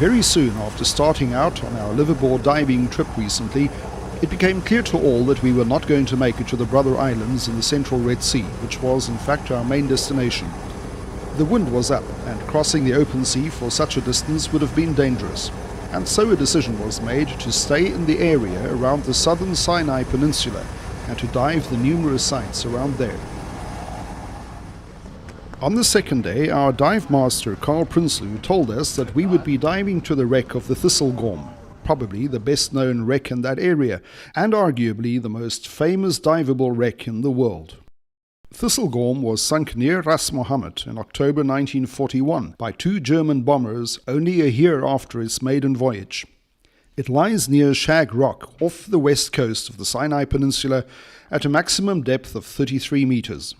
Very soon after starting out on our liveaboard diving trip recently, it became clear to all that we were not going to make it to the Brother Islands in the central Red Sea, which was in fact our main destination. The wind was up, and crossing the open sea for such a distance would have been dangerous, and so a decision was made to stay in the area around the southern Sinai Peninsula and to dive the numerous sites around there. On the second day, our dive master Carl Prinsloo told us that we would be diving to the wreck of the Thistlegorm, probably the best known wreck in that area, and arguably the most famous diveable wreck in the world. Thistlegorm was sunk near Ras Mohammed in October 1941 by two German bombers only a year after its maiden voyage. It lies near Shag Rock off the west coast of the Sinai Peninsula at a maximum depth of 33 meters.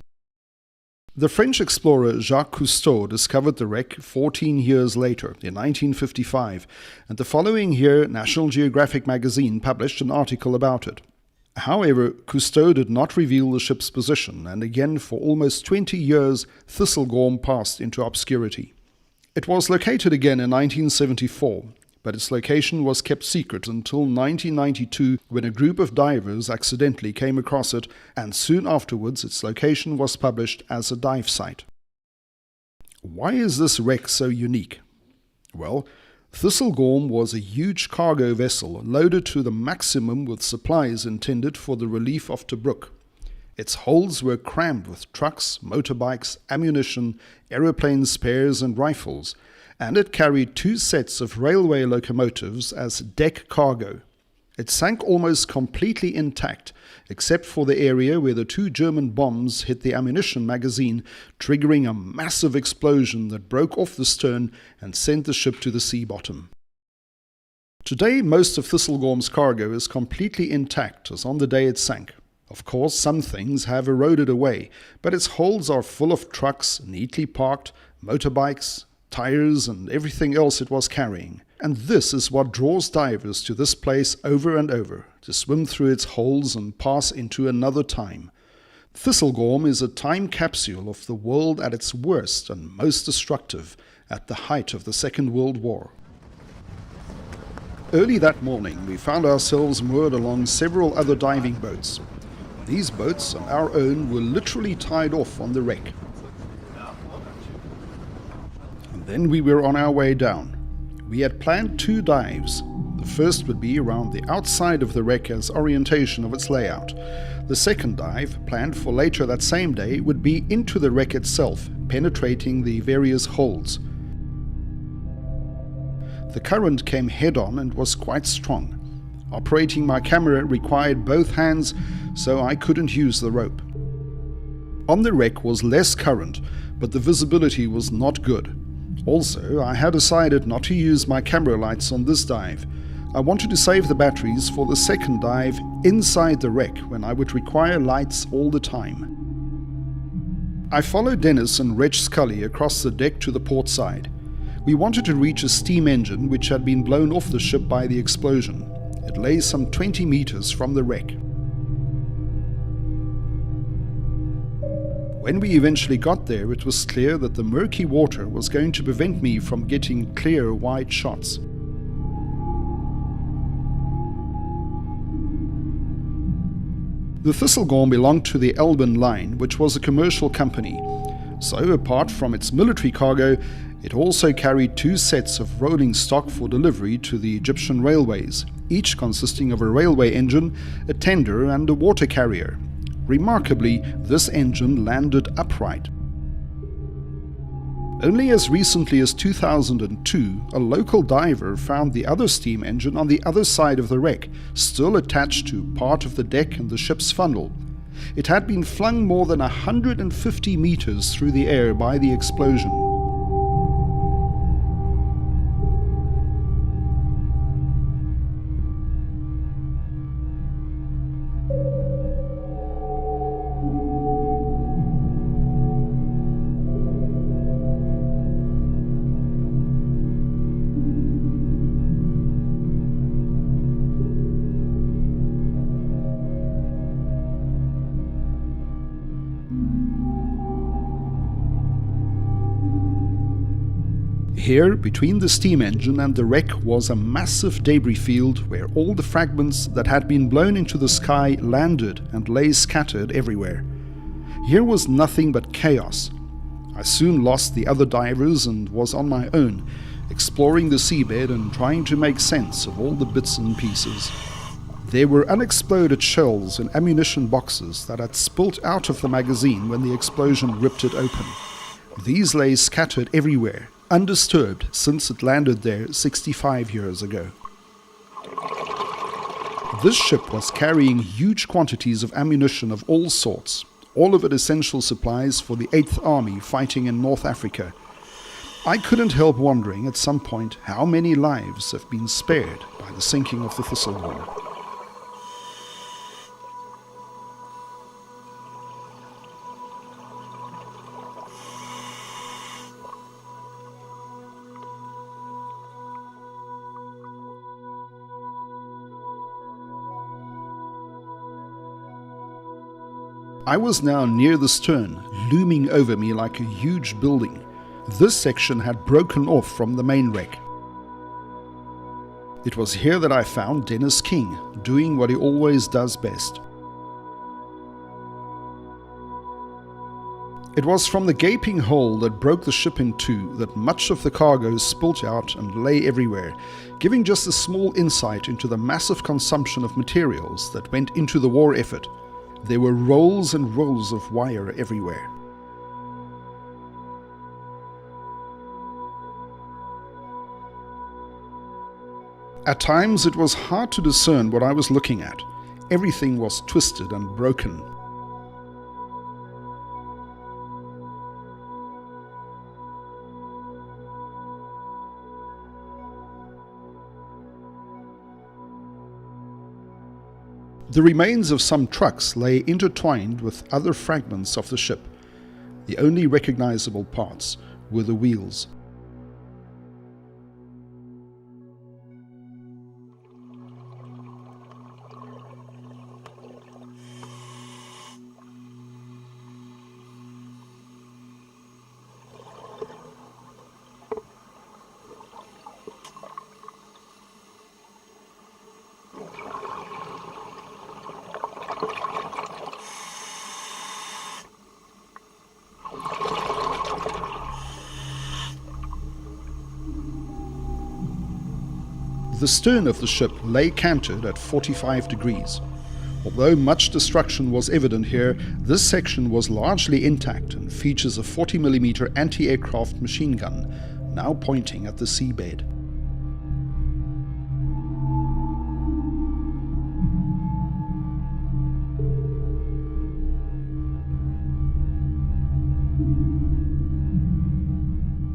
The French explorer Jacques Cousteau discovered the wreck 14 years later, in 1955, and the following year National Geographic magazine published an article about it. However, Cousteau did not reveal the ship's position, and again for almost 20 years Thistlegorm passed into obscurity. It was located again in 1974, but its location was kept secret until 1992, when a group of divers accidentally came across it, and soon afterwards its location was published as a dive site. Why is this wreck so unique? Well, Thistlegorm was a huge cargo vessel loaded to the maximum with supplies intended for the relief of Tobruk. Its holds were crammed with trucks, motorbikes, ammunition, aeroplane spares and rifles, and it carried two sets of railway locomotives as deck cargo. It sank almost completely intact, except for the area where the two German bombs hit the ammunition magazine, triggering a massive explosion that broke off the stern and sent the ship to the sea bottom. Today, most of Thistlegorm's cargo is completely intact as on the day it sank. Of course, some things have eroded away, but its holds are full of trucks, neatly parked, motorbikes, tires and everything else it was carrying. And this is what draws divers to this place over and over, to swim through its holes and pass into another time. Thistlegorm is a time capsule of the world at its worst and most destructive, at the height of the Second World War. Early that morning, we found ourselves moored along several other diving boats. These boats and our own were literally tied off on the wreck. And then we were on our way down. We had planned two dives. The first would be around the outside of the wreck as orientation of its layout. The second dive, planned for later that same day, would be into the wreck itself, penetrating the various holds. The current came head-on and was quite strong. Operating my camera required both hands, so I couldn't use the rope. On the wreck was less current, but the visibility was not good. Also, I had decided not to use my camera lights on this dive. I wanted to save the batteries for the second dive inside the wreck, when I would require lights all the time. I followed Dennis and Reg Scully across the deck to the port side. We wanted to reach a steam engine which had been blown off the ship by the explosion. It lay some 20 meters from the wreck. When we eventually got there, it was clear that the murky water was going to prevent me from getting clear, wide shots. The Thistlegorm belonged to the Elben Line, which was a commercial company. So, apart from its military cargo, it also carried two sets of rolling stock for delivery to the Egyptian railways, each consisting of a railway engine, a tender and a water carrier. Remarkably, this engine landed upright. Only as recently as 2002, a local diver found the other steam engine on the other side of the wreck, still attached to part of the deck and the ship's funnel. It had been flung more than 150 meters through the air by the explosion. Here, between the steam engine and the wreck, was a massive debris field where all the fragments that had been blown into the sky landed and lay scattered everywhere. Here was nothing but chaos. I soon lost the other divers and was on my own, exploring the seabed and trying to make sense of all the bits and pieces. There were unexploded shells and ammunition boxes that had spilt out of the magazine when the explosion ripped it open. These lay scattered everywhere, undisturbed since it landed there 65 years ago. This ship was carrying huge quantities of ammunition of all sorts, all of it essential supplies for the 8th Army fighting in North Africa. I couldn't help wondering at some point how many lives have been spared by the sinking of the Thistlegorm. I was now near the stern, looming over me like a huge building. This section had broken off from the main wreck. It was here that I found Dennis King, doing what he always does best. It was from the gaping hole that broke the ship in two that much of the cargo spilt out and lay everywhere, giving just a small insight into the massive consumption of materials that went into the war effort. There were rolls and rolls of wire everywhere. At times it was hard to discern what I was looking at. Everything was twisted and broken. The remains of some trucks lay intertwined with other fragments of the ship. The only recognizable parts were the wheels. The stern of the ship lay canted at 45 degrees. Although much destruction was evident here, this section was largely intact and features a 40mm anti-aircraft machine gun, now pointing at the seabed.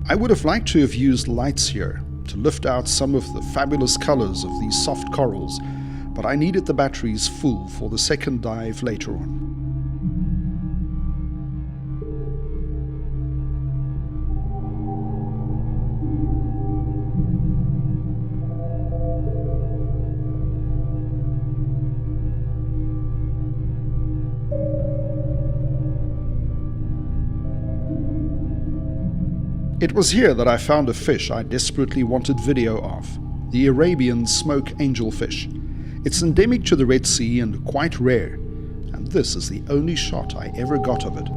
I would have liked to have used lights here, to lift out some of the fabulous colors of these soft corals, but I needed the batteries full for the second dive later on. It was here that I found a fish I desperately wanted video of, the Arabian smoke angelfish. It's endemic to the Red Sea and quite rare, and this is the only shot I ever got of it.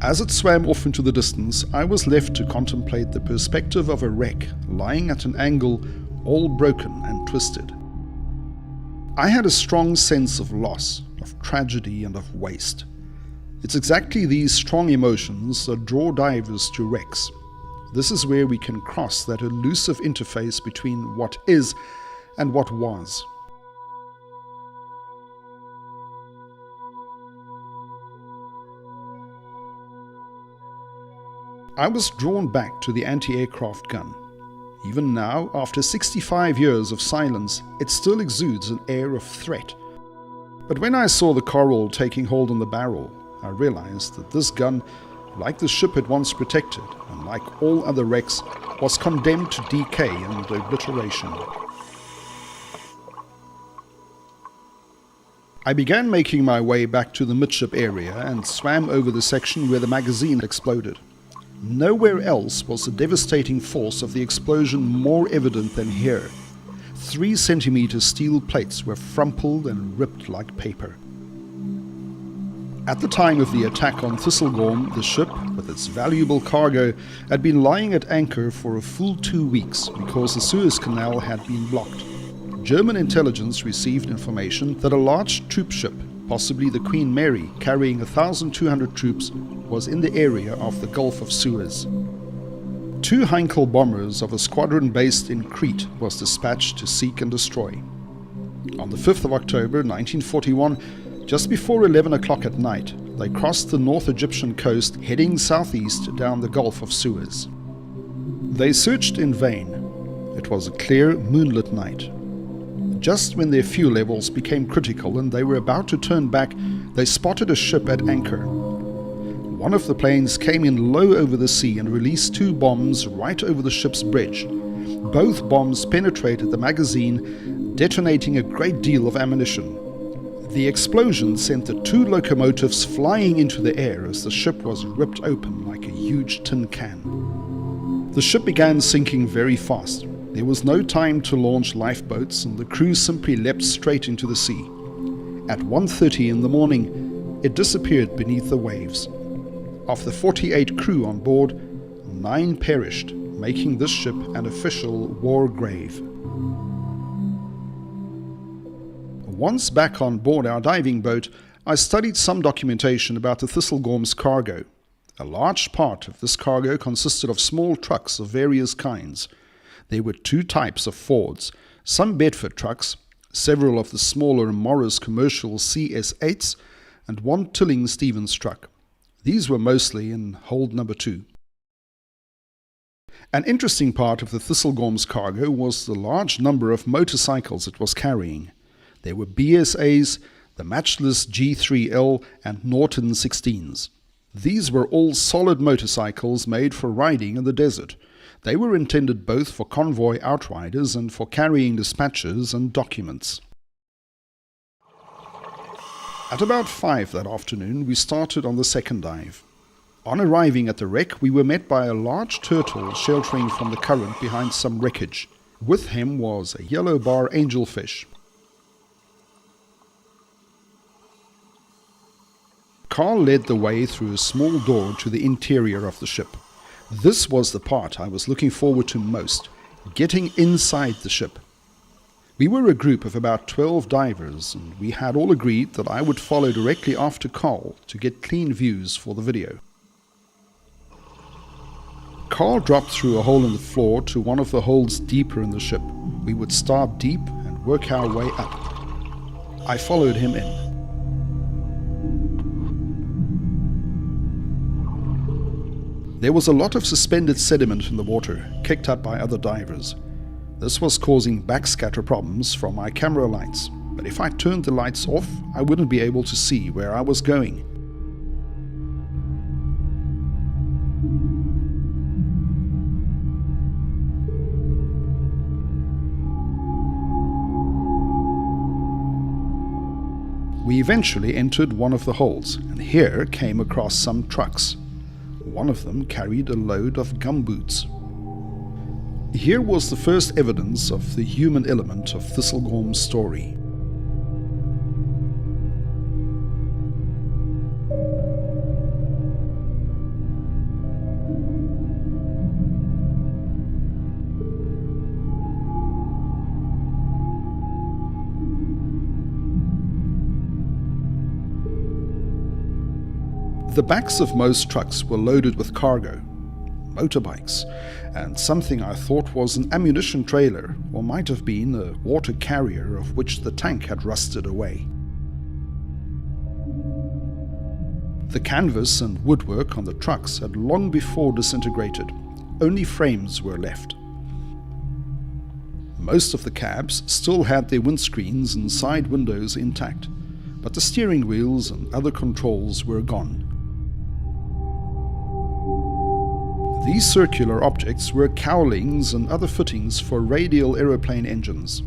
As it swam off into the distance, I was left to contemplate the perspective of a wreck lying at an angle, all broken and twisted. I had a strong sense of loss, of tragedy and of waste. It's exactly these strong emotions that draw divers to wrecks. This is where we can cross that elusive interface between what is and what was. I was drawn back to the anti-aircraft gun. Even now, after 65 years of silence, it still exudes an air of threat. But when I saw the coral taking hold on the barrel, I realized that this gun, like the ship it once protected, and like all other wrecks, was condemned to decay and obliteration. I began making my way back to the midship area and swam over the section where the magazine exploded. Nowhere else was the devastating force of the explosion more evident than here. 3-centimeter steel plates were crumpled and ripped like paper. At the time of the attack on Thistlegorm, the ship, with its valuable cargo, had been lying at anchor for a full 2 weeks because the Suez Canal had been blocked. German intelligence received information that a large troop ship, possibly the Queen Mary, carrying 1,200 troops, was in the area of the Gulf of Suez. 2 Heinkel bombers of a squadron based in Crete was dispatched to seek and destroy. On the 5th of October 1941, just before 11 o'clock at night, they crossed the North Egyptian coast heading southeast down the Gulf of Suez. They searched in vain. It was a clear, moonlit night. Just when their fuel levels became critical and they were about to turn back, they spotted a ship at anchor. One of the planes came in low over the sea and released 2 bombs right over the ship's bridge. Both bombs penetrated the magazine, detonating a great deal of ammunition. The explosion sent the 2 locomotives flying into the air as the ship was ripped open like a huge tin can. The ship began sinking very fast. There was no time to launch lifeboats, and the crew simply leapt straight into the sea. At 1:30 in the morning, it disappeared beneath the waves. Of the 48 crew on board, 9 perished, making this ship an official war grave. Once back on board our diving boat, I studied some documentation about the Thistlegorm's cargo. A large part of this cargo consisted of small trucks of various kinds. There were 2 types of Fords, some Bedford trucks, several of the smaller Morris commercial CS8s, and 1 Tilling Stevens truck. These were mostly in hold number 2. An interesting part of the Thistlegorm's cargo was the large number of motorcycles it was carrying. There were BSAs, the matchless G3L, and Norton 16s. These were all solid motorcycles made for riding in the desert. They were intended both for convoy outriders and for carrying dispatches and documents. At about 5 that afternoon, we started on the second dive. On arriving at the wreck, we were met by a large turtle sheltering from the current behind some wreckage. With him was a yellow bar angelfish. Carl led the way through a small door to the interior of the ship. This was the part I was looking forward to most, getting inside the ship. We were a group of about 12 divers, and we had all agreed that I would follow directly after Carl to get clean views for the video. Carl dropped through a hole in the floor to one of the holes deeper in the ship. We would start deep and work our way up. I followed him in. There was a lot of suspended sediment in the water, kicked up by other divers. This was causing backscatter problems from my camera lights, but if I turned the lights off, I wouldn't be able to see where I was going. We eventually entered one of the holes, and here came across some trucks. One of them carried a load of gumboots. Here was the first evidence of the human element of Thistlegorm's story. The backs of most trucks were loaded with cargo, motorbikes, and something I thought was an ammunition trailer, or might have been a water carrier of which the tank had rusted away. The canvas and woodwork on the trucks had long before disintegrated. Only frames were left. Most of the cabs still had their windscreens and side windows intact, but the steering wheels and other controls were gone. These circular objects were cowlings and other fittings for radial aeroplane engines.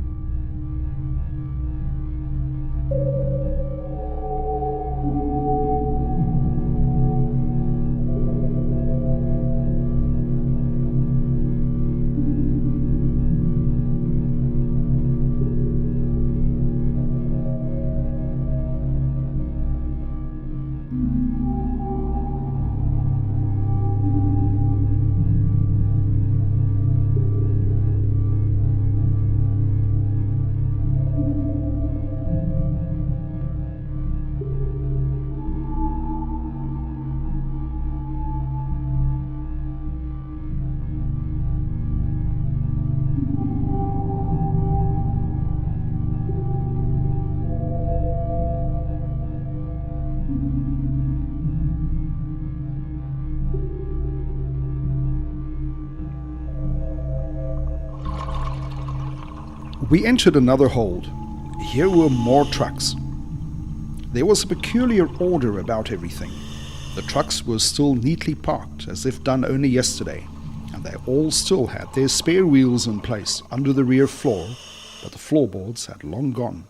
We entered another hold. Here were more trucks. There was a peculiar order about everything. The trucks were still neatly parked, as if done only yesterday, and they all still had their spare wheels in place under the rear floor, but the floorboards had long gone.